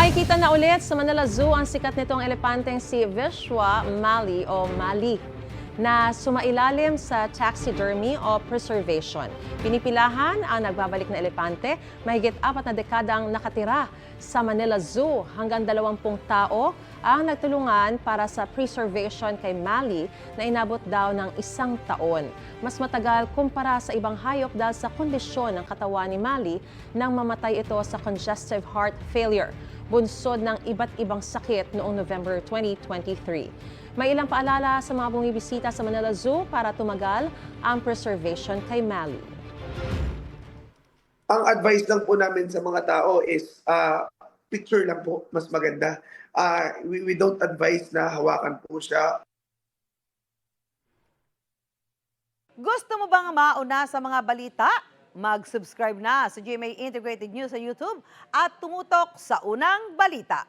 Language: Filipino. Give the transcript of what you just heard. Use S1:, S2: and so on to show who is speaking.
S1: Makikita na ulit sa Manila Zoo ang sikat nitong elepanteng si Vishwa Mali o Mali na sumailalim sa taxidermy o preservation. Pinipilahan ang nagbabalik na elepante, mahigit 4 na dekadang nakatira sa Manila Zoo. Hanggang 20 tao ang nagtulungan para sa preservation kay Mali na inabot daw ng 1 taon. Mas matagal kumpara sa ibang hayop dahil sa kondisyon ng katawan ni Mali nang mamatay ito sa congestive heart failure, bunsod ng iba't ibang sakit noong November 2023. May ilang paalala sa mga bumibisita sa Manila Zoo para tumagal ang preservation kay Mali.
S2: Ang advice lang po namin sa mga tao is picture lang po, mas maganda. We don't advise na hawakan po siya.
S3: Gusto mo bang mauna sa mga balita? Mag-subscribe na sa GMA Integrated News sa YouTube at tumutok sa unang balita.